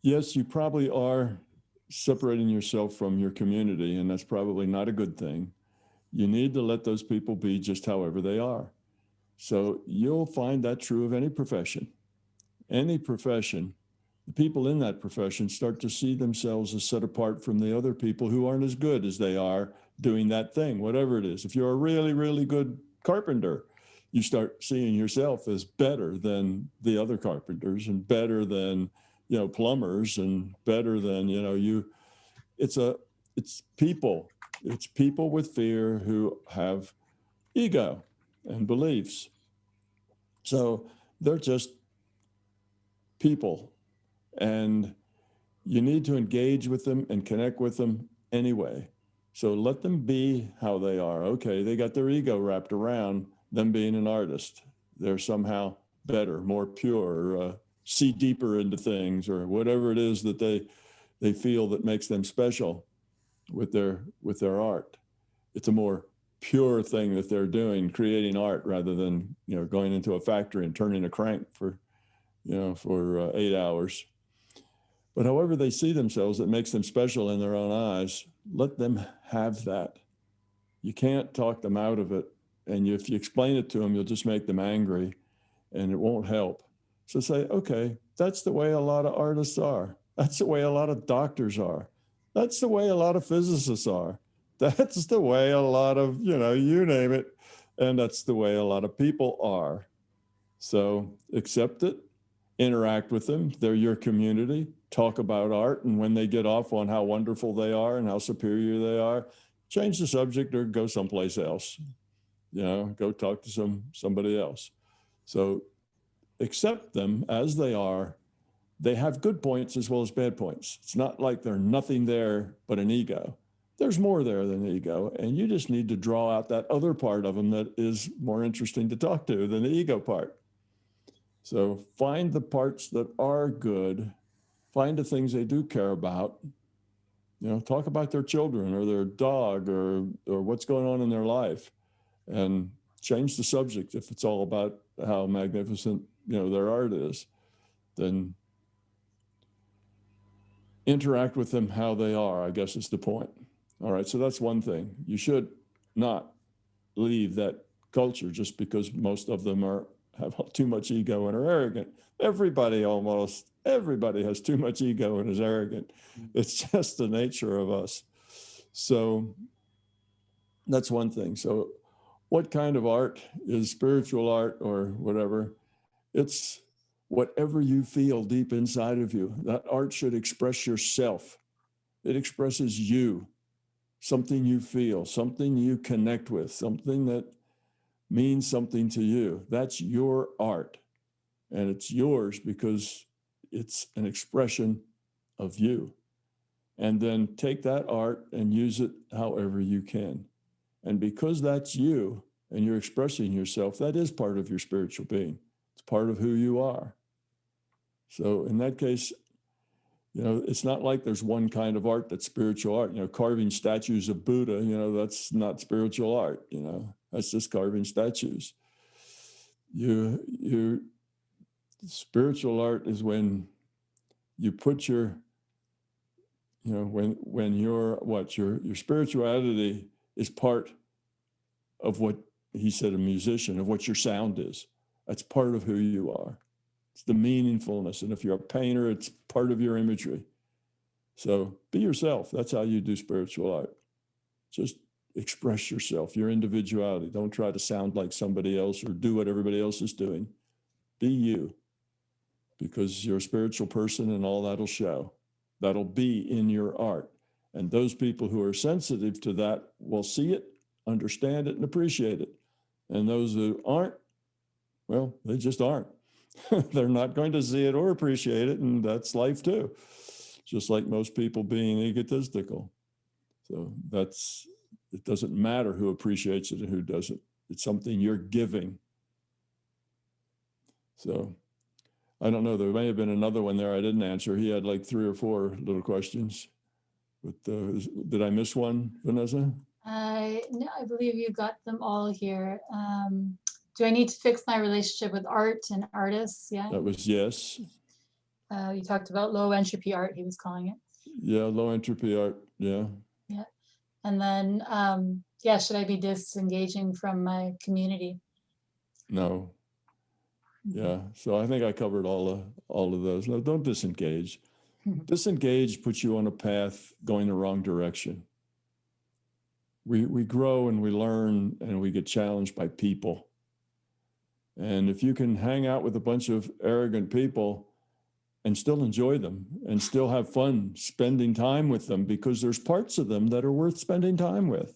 C: Yes, you probably are separating yourself from your community, and that's probably not a good thing. You need to let those people be just however they are. So you'll find that true of any profession. Any profession, the people in that profession start to see themselves as set apart from the other people who aren't as good as they are doing that thing, whatever it is. If you're a really, really good carpenter, you start seeing yourself as better than the other carpenters and better than, plumbers and better than, it's people with fear who have ego and beliefs. So they're just people, and you need to engage with them and connect with them anyway. So let them be how they are. Okay, they got their ego wrapped around them being an artist. They're somehow better, more pure, see deeper into things, or whatever it is that they feel that makes them special with their art. It's a more pure thing that they're doing, creating art, rather than going into a factory and turning a crank for 8 hours. But however they see themselves, that makes them special in their own eyes. Let them have that. You can't talk them out of it. And if you explain it to them, you'll just make them angry, and it won't help. So say, okay, that's the way a lot of artists are. That's the way a lot of doctors are. That's the way a lot of physicists are. That's the way a lot of, you name it. And that's the way a lot of people are. So accept it, interact with them. They're your community. Talk about art. And when they get off on how wonderful they are and how superior they are, change the subject or go someplace else. Go talk to somebody else. So accept them as they are. They have good points as well as bad points. It's not like there's nothing there but an ego. There's more there than ego, and you just need to draw out that other part of them that is more interesting to talk to than the ego part. So find the parts that are good, find the things they do care about, talk about their children or their dog or what's going on in their life, and change the subject. If it's all about how magnificent, their art is, then interact with them how they are, I guess is the point. All right, so that's one thing. You should not leave that culture just because most of them have too much ego and are arrogant. Almost everybody has too much ego and is arrogant. It's just the nature of us. So that's one thing. So what kind of art is spiritual art or whatever? It's whatever you feel deep inside of you. That art should express yourself. It expresses you, something you feel, something you connect with, something that means something to you. That's your art. And it's yours because it's an expression of you. And then take that art and use it however you can. And because that's you and you're expressing yourself, that is part of your spiritual being. It's part of who you are. So in that case, it's not like there's one kind of art that's spiritual art. Carving statues of Buddha, that's not spiritual art. That's just carving statues. Spiritual art is when you put your spirituality is part of what he said, a musician, of what your sound is. That's part of who you are. It's the meaningfulness. And if you're a painter, it's part of your imagery. So be yourself. That's how you do spiritual art. Just express yourself, your individuality. Don't try to sound like somebody else or do what everybody else is doing. Be you, because you're a spiritual person and all that'll show. That'll be in your art. And those people who are sensitive to that will see it, understand it, and appreciate it. And those who aren't, well, they just aren't. They're not going to see it or appreciate it, and that's life too. Just like most people being egotistical. So it doesn't matter who appreciates it and who doesn't. It's something you're giving. So I don't know, there may have been another one there I didn't answer. He had like 3 or 4 little questions. But did I miss one, Vanessa?
A: No, I believe you got them all here. Do I need to fix my relationship with art and artists? Yeah.
C: That was yes.
A: You talked about low entropy art, he was calling it.
C: Yeah, low entropy art. Yeah.
A: Yeah. And then, should I be disengaging from my community?
C: No. Yeah. So I think I covered all all of those. No, don't disengage. Disengage puts you on a path going the wrong direction. We grow and we learn and we get challenged by people. And if you can hang out with a bunch of arrogant people and still enjoy them and still have fun spending time with them, because there's parts of them that are worth spending time with,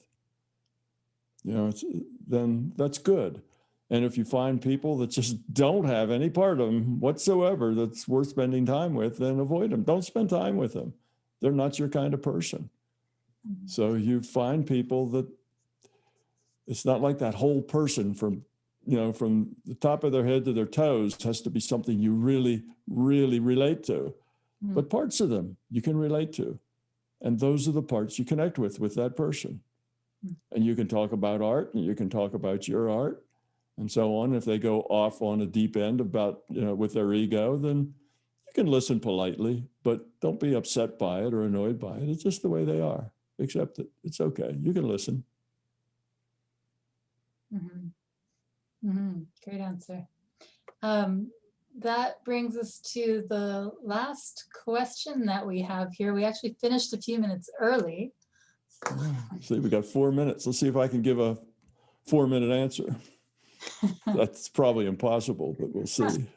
C: then that's good. And if you find people that just don't have any part of them whatsoever that's worth spending time with, then avoid them. Don't spend time with them. They're not your kind of person. So you find people that it's not like that whole person from the top of their head to their toes has to be something you really, really relate to. But parts of them you can relate to. And those are the parts you connect with that person. And you can talk about art and you can talk about your art and so on. If they go off on a deep end about, with their ego, then you can listen politely, but don't be upset by it or annoyed by it. It's just the way they are. Accept it. It's okay. You can listen.
A: Great answer. That brings us to the last question that we have here. We actually finished a few minutes early.
C: See, we got 4 minutes. Let's see if I can give a 4-minute answer. That's probably impossible, but we'll see.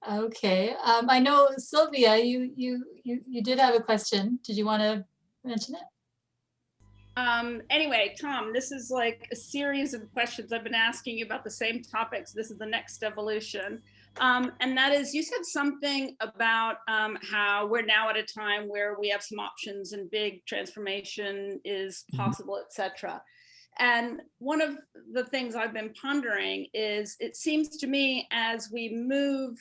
A: Okay. I know, Sylvia, you did have a question. Did you want to mention it?
F: Anyway, Tom, this is like a series of questions I've been asking you about the same topics. This is the next evolution. And that is, you said something about how we're now at a time where we have some options and big transformation is possible, etc. And one of the things I've been pondering is, it seems to me as we move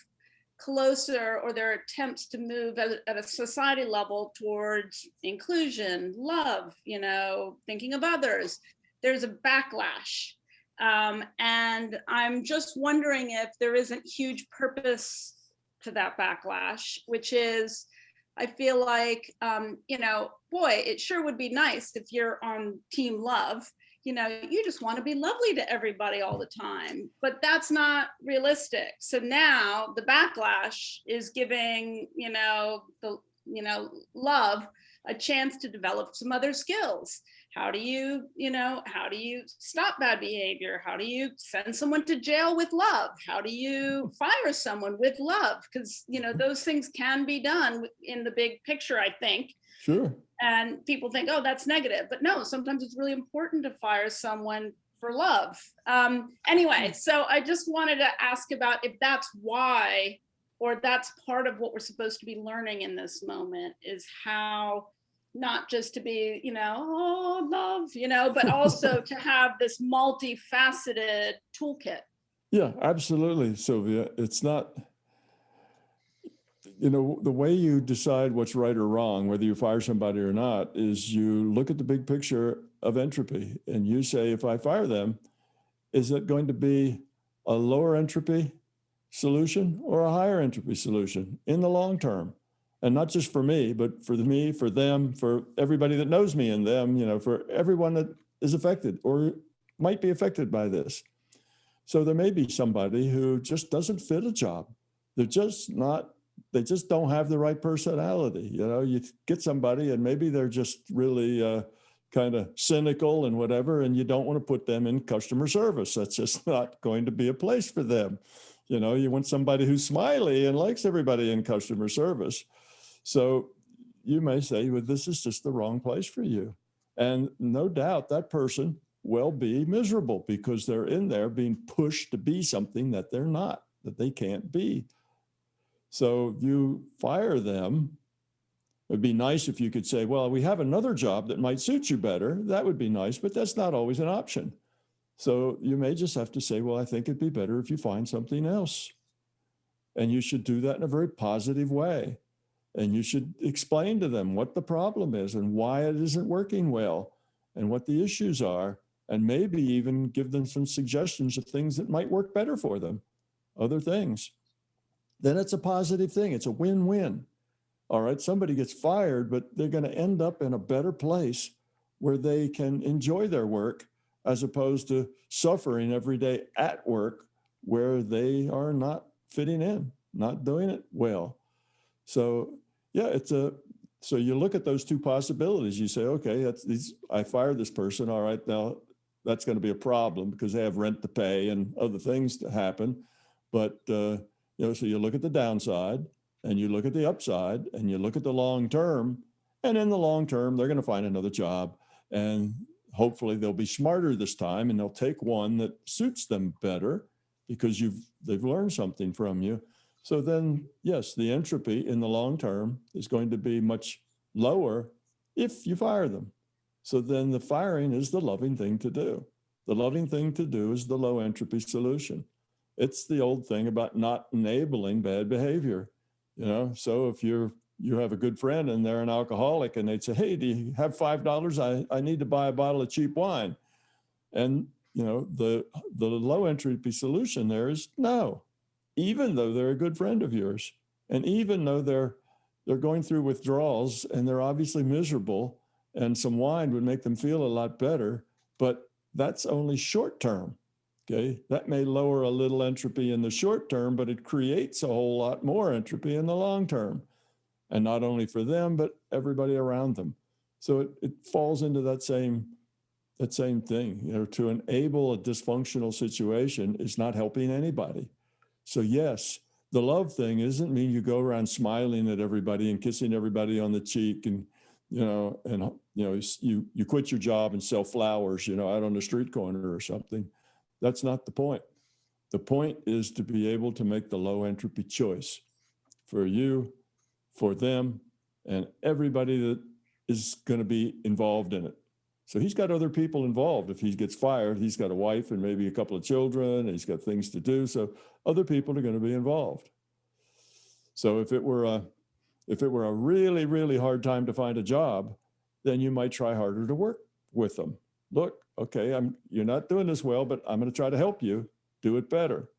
F: closer, or there are attempts to move at a society level towards inclusion, love, thinking of others, there's a backlash. And I'm just wondering if there isn't huge purpose to that backlash, which is, I feel like, boy, it sure would be nice if you're on team love, you just want to be lovely to everybody all the time, but that's not realistic. So now the backlash is giving, love a chance to develop some other skills. How do you stop bad behavior? How do you send someone to jail with love? How do you fire someone with love? Because, those things can be done in the big picture, I think.
C: Sure.
F: And people think, oh, that's negative. But no, sometimes it's really important to fire someone for love. Anyway, so I just wanted to ask about if that's why, or that's part of what we're supposed to be learning in this moment, is how not just to be, oh, love, but also to have this multifaceted toolkit.
C: Yeah, absolutely, Sylvia. It's not, the way you decide what's right or wrong, whether you fire somebody or not, is you look at the big picture of entropy and you say, if I fire them, is it going to be a lower entropy solution or a higher entropy solution in the long term? And not just for me, but for me, for them, for everybody that knows me and them, for everyone that is affected or might be affected by this. So there may be somebody who just doesn't fit a job. They just don't have the right personality. You get somebody and maybe they're just really kind of cynical and whatever, and you don't want to put them in customer service. That's just not going to be a place for them. You want somebody who's smiley and likes everybody in customer service. So you may say, well, this is just the wrong place for you. And no doubt that person will be miserable because they're in there being pushed to be something that they're not, that they can't be. So you fire them. It'd be nice if you could say, well, we have another job that might suit you better. That would be nice, but that's not always an option. So you may just have to say, well, I think it'd be better if you find something else. And you should do that in a very positive way. And you should explain to them what the problem is and why it isn't working well and what the issues are, and maybe even give them some suggestions of things that might work better for them, other things. Then it's a positive thing. It's a win-win. All right, somebody gets fired, but they're going to end up in a better place where they can enjoy their work as opposed to suffering every day at work where they are not fitting in. not doing it well. So yeah, so you look at those two possibilities. You say, okay, I fired this person. All right, now that's going to be a problem because they have rent to pay and other things to happen. But, so you look at the downside and you look at the upside and you look at the long term, and in the long term, they're going to find another job, and hopefully they'll be smarter this time and they'll take one that suits them better because they've learned something from you. So then, yes, the entropy in the long term is going to be much lower if you fire them. So then the firing is the loving thing to do. The loving thing to do is the low entropy solution. It's the old thing about not enabling bad behavior. So if you have a good friend and they're an alcoholic and they'd say, hey, do you have $5? I need to buy a bottle of cheap wine. And, the low entropy solution there is no, even though they're a good friend of yours. And even though they're going through withdrawals and they're obviously miserable, and some wine would make them feel a lot better, but that's only short term. Okay, that may lower a little entropy in the short term, but it creates a whole lot more entropy in the long term. And not only for them, but everybody around them. So it falls into that same thing. To enable a dysfunctional situation is not helping anybody. So yes, the love thing isn't mean you go around smiling at everybody and kissing everybody on the cheek and you quit your job and sell flowers, out on the street corner or something. That's not the point. The point is to be able to make the low entropy choice for you, for them, and everybody that is going to be involved in it. So he's got other people involved. If he gets fired, he's got a wife and maybe a couple of children, and he's got things to do. So other people are going to be involved. So if it were a really, really hard time to find a job, then you might try harder to work with them. Look, okay, you're not doing this well, but I'm going to try to help you do it better.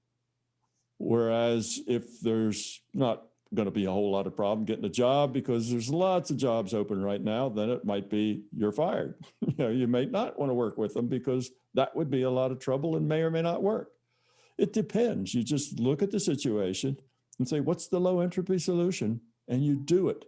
C: Whereas if there's not going to be a whole lot of problem getting a job because there's lots of jobs open right now, then it might be you're fired. You may not want to work with them because that would be a lot of trouble and may or may not work. It depends. You just look at the situation and say, what's the low entropy solution? And you do it.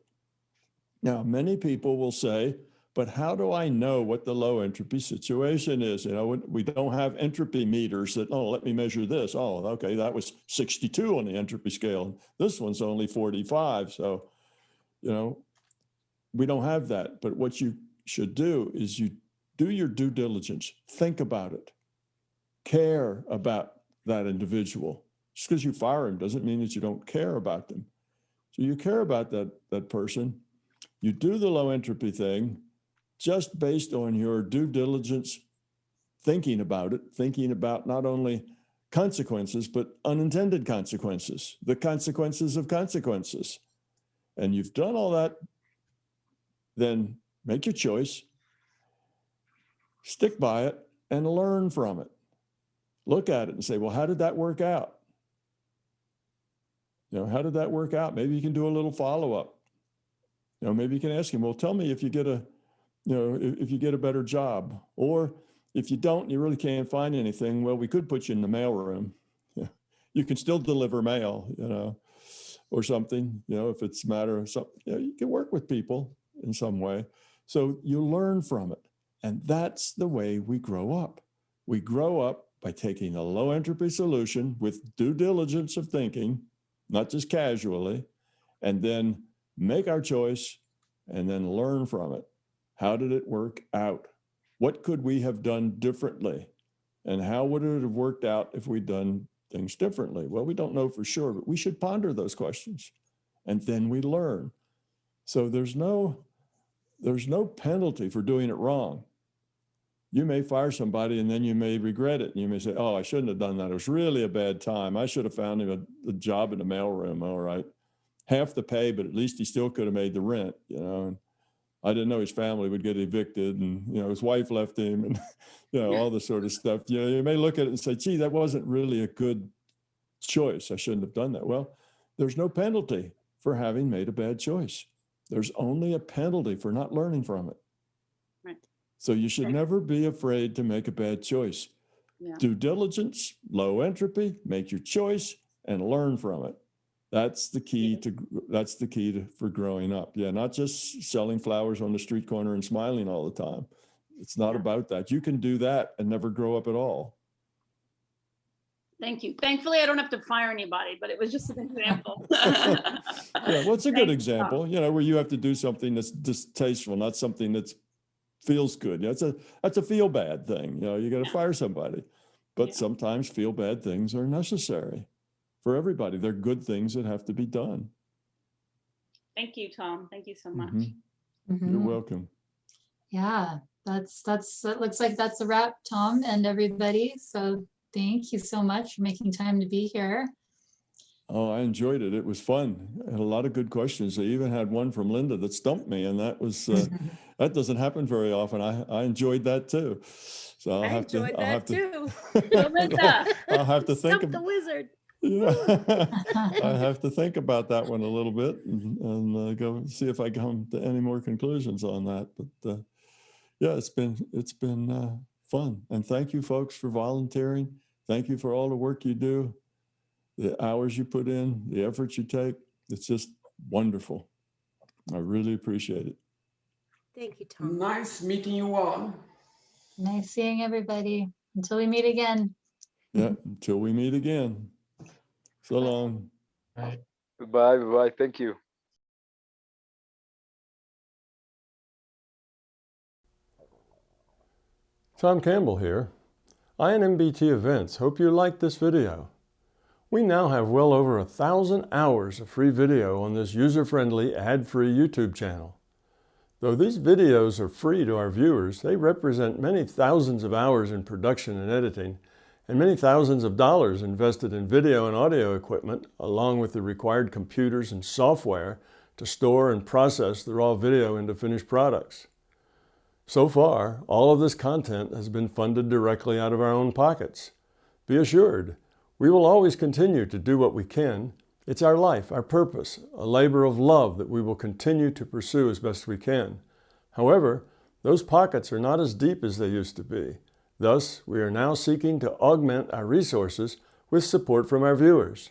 C: Now, many people will say, but how do I know what the low entropy situation is? We don't have entropy meters that, let me measure this. Oh, okay, that was 62 on the entropy scale. This one's only 45. So, we don't have that. But what you should do is you do your due diligence. Think about it. Care about that individual. Just because you fire him doesn't mean that you don't care about them. So you care about that person. You do the low entropy thing just based on your due diligence, thinking about it, thinking about not only consequences, but unintended consequences, the consequences of consequences. And you've done all that, then make your choice, stick by it, and learn from it. Look at it and say, well, how did that work out? How did that work out? Maybe you can do a little follow-up. Maybe you can ask him, well, tell me if you get if you get a better job, or if you don't, you really can't find anything. Well, we could put you in the mailroom. You can still deliver mail, or something, if it's a matter of something, you can work with people in some way. So you learn from it. And that's the way we grow up. We grow up by taking a low entropy solution with due diligence of thinking, not just casually, and then make our choice and then learn from it. How did it work out? What could we have done differently? And how would it have worked out if we'd done things differently? Well, we don't know for sure, but we should ponder those questions. And then we learn. So there's no penalty for doing it wrong. You may fire somebody and then you may regret it. And you may say, oh, I shouldn't have done that. It was really a bad time. I should have found him a job in the mailroom. All right. Half the pay, but at least he still could have made the rent, And I didn't know his family would get evicted, and, his wife left him, and, all this sort of stuff. You may look at it and say, gee, that wasn't really a good choice. I shouldn't have done that. Well, there's no penalty for having made a bad choice. There's only a penalty for not learning from it.
F: Right.
C: So you should never be afraid to make a bad choice. Yeah. Due diligence, low entropy, make your choice and learn from it. That's the key for growing up. Yeah, not just selling flowers on the street corner and smiling all the time. It's not about that. You can do that and never grow up at all.
F: Thank you. Thankfully, I don't have to fire anybody, but it was just an example.
C: Yeah, well, it's a good example, you know, where you have to do something that's distasteful, not something that feels good. You know, that's a feel bad thing. You know, you got to fire somebody, but sometimes feel bad things are necessary for everybody. They're good things that have to be done.
F: Thank you, Tom. Thank you so much.
C: You're welcome.
A: Yeah, it looks like that's a wrap, Tom and everybody. So thank you so much for making time to be here.
C: Oh, I enjoyed it. It was fun. I had a lot of good questions. I even had one from Linda that stumped me, and that was that doesn't happen very often. I enjoyed that too. So I'll have to think
G: of the wizard.
C: Yeah. I have to think about that one a little bit and go see if I come to any more conclusions on that. But yeah, it's been fun. And thank you folks for volunteering. Thank you for all the work you do, the hours you put in, the efforts you take. It's just wonderful. I really appreciate it.
G: Thank you, Tom.
H: Nice meeting you all.
A: Nice seeing everybody. Until we meet again.
C: Yeah, until we meet again. So long.
B: Right.
D: Goodbye. Bye. Thank you.
C: Tom Campbell here. I and MBT Events hope you liked this video. We now have well over 1,000 hours of free video on this user-friendly, ad-free YouTube channel. Though these videos are free to our viewers, they represent many thousands of hours in production and editing, and many thousands of dollars invested in video and audio equipment, along with the required computers and software to store and process the raw video into finished products. So far, all of this content has been funded directly out of our own pockets. Be assured, we will always continue to do what we can. It's our life, our purpose, a labor of love that we will continue to pursue as best we can. However, those pockets are not as deep as they used to be. Thus, we are now seeking to augment our resources with support from our viewers.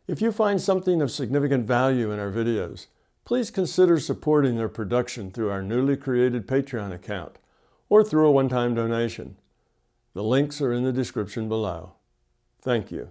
C: If you find something of significant value in our videos, please consider supporting their production through our newly created Patreon account or through a one-time donation. The links are in the description below. Thank you.